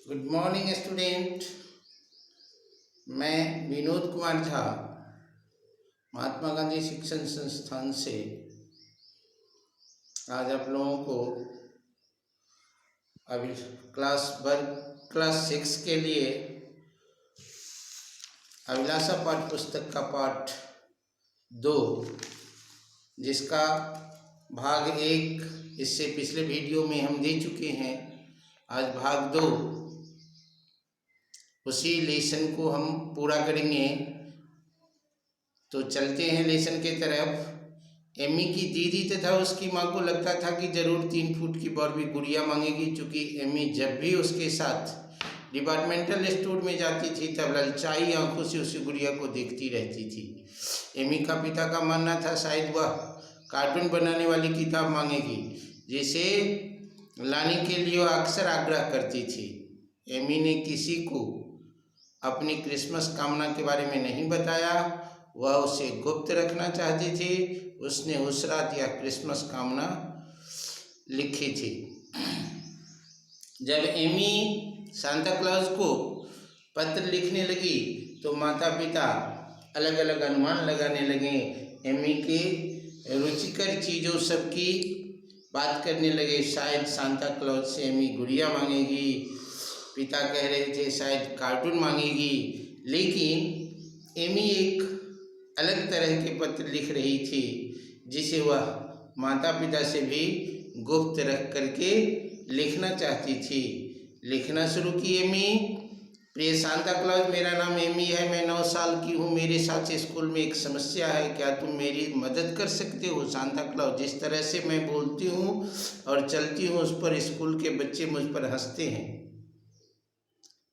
Good morning student. मैं विनोद कुमार झा महात्मा गांधी शिक्षण संस्थान से आज आप लोगों को अभी क्लास 6 के लिए अभिलाषा पाठ पुस्तक का पाठ 2 जिसका भाग 1 इससे पिछले वीडियो में हम दे चुके हैं। आज भाग 2 उसी लेसन को हम पूरा करेंगे। तो चलते हैं लेसन के तरफ। एमी की दीदी तथा उसकी माँ को लगता था कि जरूर 3 फुट की बारबी गुड़िया मांगेगी, चूँकि एमी जब भी उसके साथ डिपार्टमेंटल स्टोर में जाती थी तब ललचाई आंखों से उसी गुड़िया को देखती रहती थी। एमी का पिता का मानना था शायद वह कार्टून बनाने वाली किताब मांगेगी, जिसे लाने के लिए वह अक्सर आग्रह करती थी। एमी ने किसी को अपनी क्रिसमस कामना के बारे में नहीं बताया, वह उसे गुप्त रखना चाहती थी। उसने उस रात यह क्रिसमस कामना लिखी थी। जब एमी सांता क्लॉज को पत्र लिखने लगी तो माता पिता अलग अलग अनुमान लगाने लगे। एमी के रुचिकर चीज़ों सब की बात करने लगे। शायद सांता क्लॉज से एमी गुड़िया मांगेगी, पिता कह रहे थे शायद कार्टून मांगेगी, लेकिन एमी एक अलग तरह के पत्र लिख रही थी जिसे वह माता पिता से भी गुप्त रख करके लिखना चाहती थी। लिखना शुरू की एमी। प्रिय सांता क्लॉज, मेरा नाम एमी है, मैं 9 साल की हूँ। मेरे साथ स्कूल में एक समस्या है, क्या तुम मेरी मदद कर सकते हो? सांता क्लॉज, जिस तरह से मैं बोलती हूँ और चलती हूँ उस पर स्कूल के बच्चे मुझ पर हंसते हैं।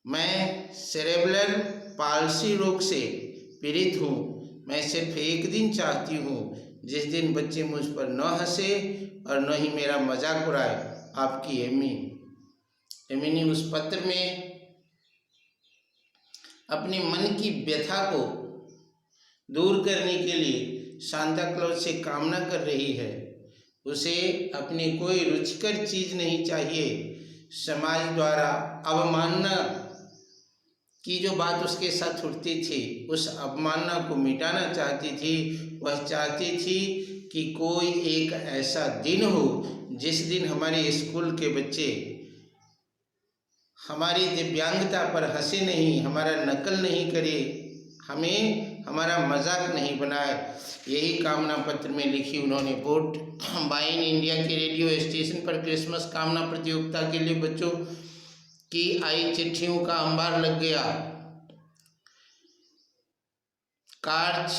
मैं सेरेब्रल पाल्सी रोग से पीड़ित हूँ। मैं सिर्फ एक दिन चाहती हूँ जिस दिन बच्चे मुझ पर न हंसे और न ही मेरा मजाक उड़ाए। आपकी एमी। एमी ने उस पत्र में अपने मन की व्यथा को दूर करने के लिए सांता क्लॉज से कामना कर रही है। उसे अपनी कोई रुचिकर चीज़ नहीं चाहिए। समाज द्वारा अवमानना की जो बात उसके साथ उठती थी, उस अवमानना को मिटाना चाहती थी। वह चाहती थी कि कोई एक ऐसा दिन हो जिस दिन हमारे स्कूल के बच्चे हमारी दिव्यांगता पर हंसे नहीं, हमारा नकल नहीं करे, हमें हमारा मजाक नहीं बनाए। यही कामना पत्र में लिखी उन्होंने। वोट बाइन इंडिया के रेडियो स्टेशन पर क्रिसमस कामना प्रतियोगिता के लिए बच्चों की आई चिट्ठियों का अंबार लग गया। कार्ड्स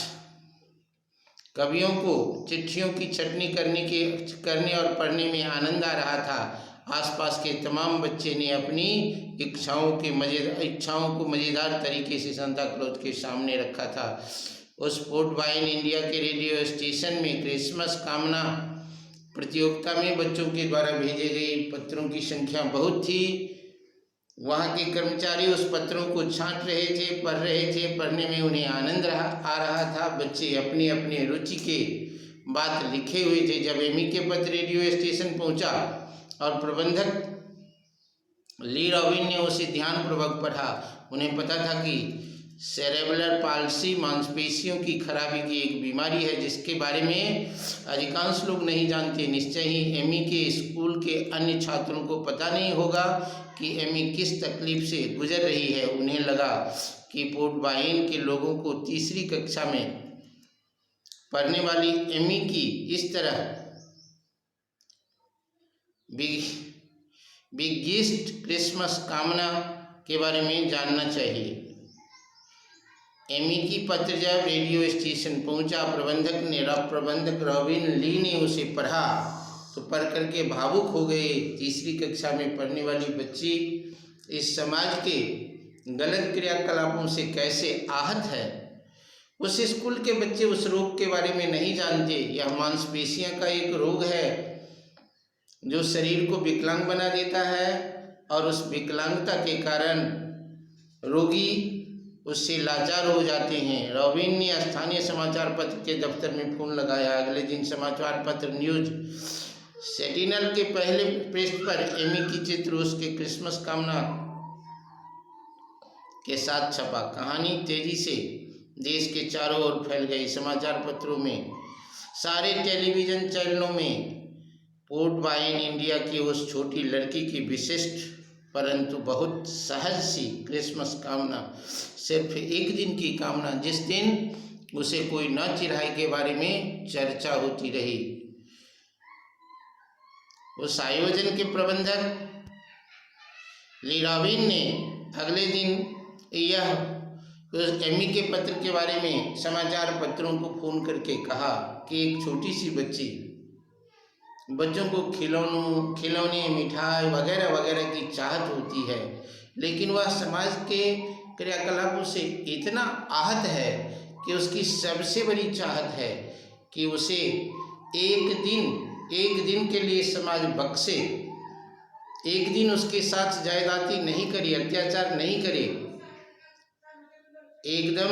कवियों को चिट्ठियों की छटनी करने और पढ़ने में आनंद आ रहा था। आसपास के तमाम बच्चे ने अपनी इच्छाओं को मज़ेदार तरीके से सांता क्लॉज के सामने रखा था। उस पोर्ट वाइन इंडिया के रेडियो स्टेशन में क्रिसमस कामना प्रतियोगिता में बच्चों के द्वारा भेजे गए पत्रों की संख्या बहुत थी। वहाँ के कर्मचारी उस पत्रों को छांट रहे थे, पढ़ रहे थे। पढ़ने में उन्हें आनंद आ रहा था। बच्चे अपनी अपनी रुचि के बात लिखे हुए थे। जब एमी के पत्र रेडियो स्टेशन पहुँचा और प्रबंधक ली रॉबिन ने उसे ध्यानपूर्वक पढ़ा, उन्हें पता था कि सेरेब्रल पाल्सी मांसपेशियों की खराबी की एक बीमारी है जिसके बारे में अधिकांश लोग नहीं जानते। निश्चय ही एमी के स्कूल के अन्य छात्रों को पता नहीं होगा कि एमी किस तकलीफ से गुजर रही है। उन्हें लगा कि पोर्ट वाइन के लोगों को तीसरी कक्षा में पढ़ने वाली एमी की इस तरह बिगेस्ट क्रिसमस कामना के बारे में जानना चाहिए। एमी की पत्र जब रेडियो स्टेशन पहुंचा, प्रबंधक रॉबिन ली ने उसे पढ़ा तो पढ़ करके भावुक हो गए। तीसरी कक्षा में पढ़ने वाली बच्ची इस समाज के गलत क्रियाकलापों से कैसे आहत है। उस स्कूल के बच्चे उस रोग के बारे में नहीं जानते। यह मांसपेशियां का एक रोग है जो शरीर को विकलांग बना देता है और उस विकलांगता के कारण रोगी उससे लाचार हो जाते हैं। रॉबिन ने स्थानीय समाचार पत्र के दफ्तर में फोन लगाया। अगले दिन समाचार पत्र न्यूज सेंटिनल के पहले पृष्ठ पर एमी की चित्र उसके क्रिसमस कामना के साथ छपा। कहानी तेजी से देश के चारों ओर फैल गई। समाचार पत्रों में, सारे टेलीविज़न चैनलों में पोर्ट बाइन इंडिया की उस छोटी लड़की की विशिष्ट परंतु बहुत सहज सी क्रिसमस कामना, सिर्फ एक दिन की कामना, जिस दिन उसे कोई न चिढ़ाए के बारे में चर्चा होती रही। उस आयोजन के प्रबंधक ली रॉबिन ने अगले दिन यह एमी के पत्र के बारे में समाचार पत्रों को फोन करके कहा कि एक छोटी सी बच्ची, बच्चों को खिलौने, मिठाई वगैरह वगैरह की चाहत होती है, लेकिन वह समाज के क्रियाकलापों से इतना आहत है कि उसकी सबसे बड़ी चाहत है कि उसे एक दिन के लिए समाज बख्शे, एक दिन उसके साथ जायदाती नहीं करे, अत्याचार नहीं करे। एकदम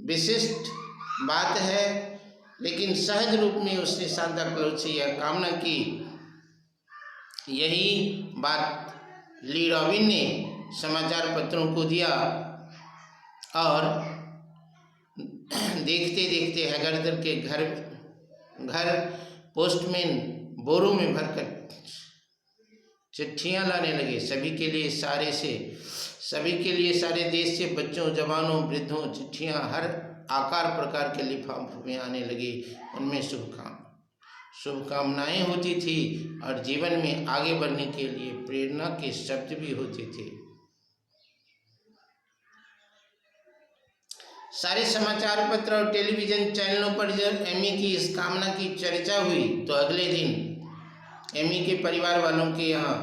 विशिष्ट बात है, लेकिन सहज रूप में उसने सांता क्लॉज से यह कामना की। यही बात ली रॉबिन ने समाचार पत्रों को दिया और देखते देखते हैगर्दर के घर पोस्टमैन बोरों में भरकर चिट्ठियाँ लाने लगे। सभी के लिए सारे देश से बच्चों, जवानों, वृद्धों चिट्ठियाँ हर आकार प्रकार के लिफाफों में आने लगी। उनमें शुभकामनाएं होती थी और जीवन में आगे बढ़ने के लिए प्रेरणा के शब्द भी होते थे। सारे समाचार पत्र और टेलीविज़न चैनलों पर जब एमी की इस कामना की चर्चा हुई तो अगले दिन एमी के परिवार वालों के यहाँ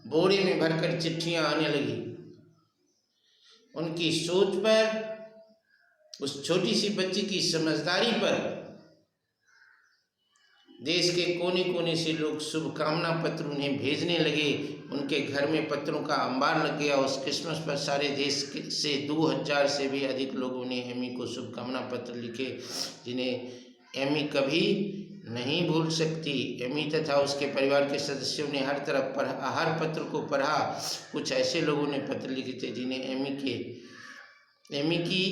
बोरे में भरकर चिट्ठियाँ आने लगी। उनकी सोच पर, उस छोटी सी बच्ची की समझदारी पर देश के कोने कोने से लोग शुभकामना पत्र उन्हें भेजने लगे। उनके घर में पत्रों का अंबार लग गया। उस क्रिसमस पर सारे देश से 2000 से भी अधिक लोगों ने एमी को शुभकामना पत्र लिखे, जिन्हें एमी कभी नहीं भूल सकती। एमी तथा उसके परिवार के सदस्यों ने हर पत्र को पढ़ा। कुछ ऐसे लोगों ने पत्र लिखे थे जिन्हें एमी की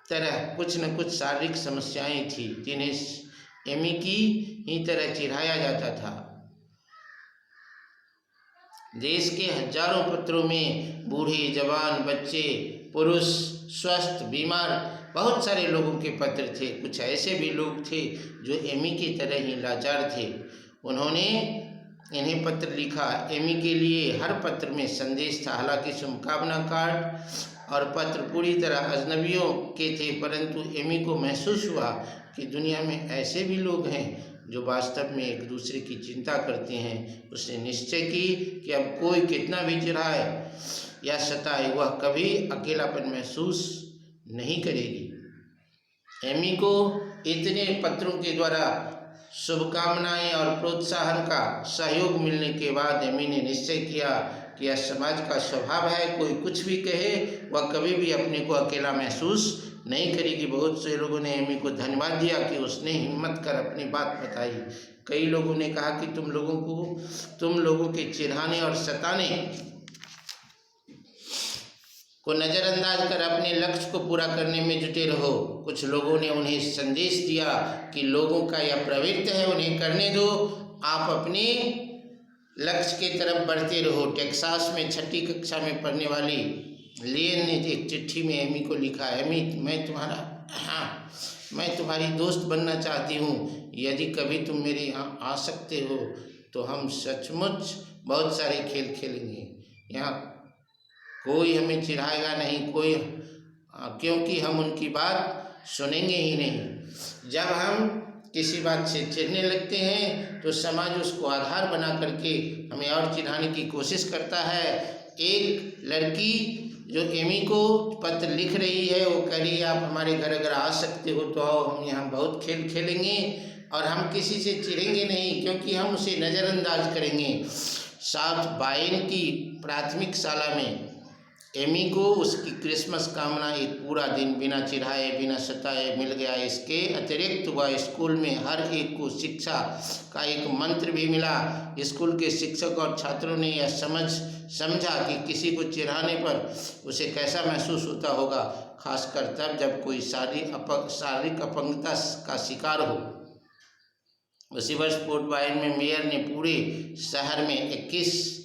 तरह कुछ न कुछ शारीरिक समस्याएं थी, जिन्हें एमी की ही तरह चिढ़ाया जाता था। देश के हजारों पत्रों में बूढ़े, जवान, बच्चे, पुरुष, स्वस्थ, बीमार, बहुत सारे लोगों के पत्र थे। कुछ ऐसे भी लोग थे जो एमी की तरह ही लाचार थे। उन्होंने इन्हें पत्र लिखा। एमी के लिए हर पत्र में संदेश था। हालांकि शुभकामना कार्ड और पत्र पूरी तरह अजनबियों के थे, परंतु एमी को महसूस हुआ कि दुनिया में ऐसे भी लोग हैं जो वास्तव में एक दूसरे की चिंता करते हैं। उसने निश्चय की कि अब कोई कितना भी चिढ़ाए या सताए, वह कभी अकेलापन महसूस नहीं करेगी। एमी को इतने पत्रों के द्वारा शुभकामनाएं और प्रोत्साहन का सहयोग मिलने के बाद एमी ने निश्चय किया कि यह समाज का स्वभाव है, कोई कुछ भी कहे वह कभी भी अपने को अकेला महसूस नहीं करेगी। बहुत से लोगों ने एमी को धन्यवाद दिया कि उसने हिम्मत कर अपनी बात बताई। कई लोगों ने कहा कि तुम लोगों के चिढ़ाने और सताने को नज़रअंदाज कर अपने लक्ष्य को पूरा करने में जुटे रहो। कुछ लोगों ने उन्हें संदेश दिया कि लोगों का यह प्रवृत्ति है, उन्हें करने दो, आप अपने लक्ष्य की तरफ बढ़ते रहो। टेक्सास में 6ठी कक्षा में पढ़ने वाली लियन ने एक चिट्ठी में एमी को लिखा, एमी मैं तुम्हारी दोस्त बनना चाहती हूँ। यदि कभी तुम मेरे यहाँ आ सकते हो तो हम सचमुच बहुत सारे खेल खेलेंगे। यहाँ कोई हमें चिढ़ाएगा नहीं, क्योंकि हम उनकी बात सुनेंगे ही नहीं। जब हम किसी बात से चिढ़ने लगते हैं तो समाज उसको आधार बना करके हमें और चिढ़ाने की कोशिश करता है। एक लड़की जो एमी को पत्र लिख रही है, वो कह रही है आप हमारे घर अगर आ सकते हो तो आओ, हम यहाँ बहुत खेल खेलेंगे और हम किसी से चिढ़ेंगे नहीं, क्योंकि हम उसे नज़रअंदाज करेंगे। साउथ बाइन की प्राथमिक शाला में एमी को उसकी क्रिसमस कामना एक पूरा दिन बिना चिढ़ाए बिना सताए मिल गया। इसके अतिरिक्त वह स्कूल में हर एक को शिक्षा का एक मंत्र भी मिला। स्कूल के शिक्षक और छात्रों ने यह समझा कि किसी को चिढ़ाने पर उसे कैसा महसूस होता होगा, खासकर तब जब कोई शारीरिक अपंगता का शिकार हो। उसी वर्ष पोर्ट वाइन में मेयर ने पूरे शहर में 21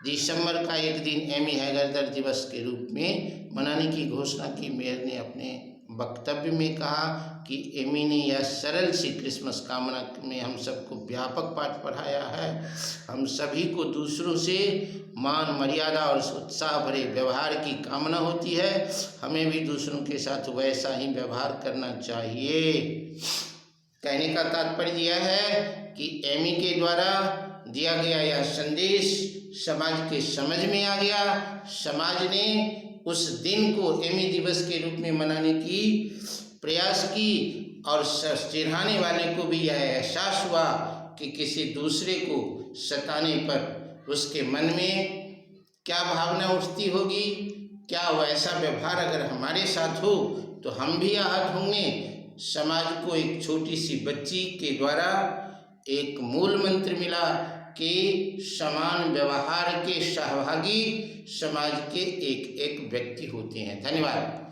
दिसंबर का एक दिन एमी हैगरदर दिवस के रूप में मनाने की घोषणा की। मेयर ने अपने वक्तव्य में कहा कि एमी ने यह सरल सी क्रिसमस कामना में हम सबको व्यापक पाठ पढ़ाया है। हम सभी को दूसरों से मान मर्यादा और उत्साह भरे व्यवहार की कामना होती है। हमें भी दूसरों के साथ वैसा ही व्यवहार करना चाहिए। कहने का तात्पर्य यह है कि एमी के द्वारा दिया गया यह संदेश समाज के समझ में आ गया। समाज ने उस दिन को एमी दिवस के रूप में मनाने की प्रयास की और चिढ़ाने वाले को भी यह एहसास हुआ कि किसी दूसरे को सताने पर उसके मन में क्या भावना उठती होगी, क्या वैसा व्यवहार अगर हमारे साथ हो तो हम भी आहत होंगे। समाज को एक छोटी सी बच्ची के द्वारा एक मूल मंत्र मिला कि समान व्यवहार के सहभागी समाज के एक एक व्यक्ति होते हैं। धन्यवाद।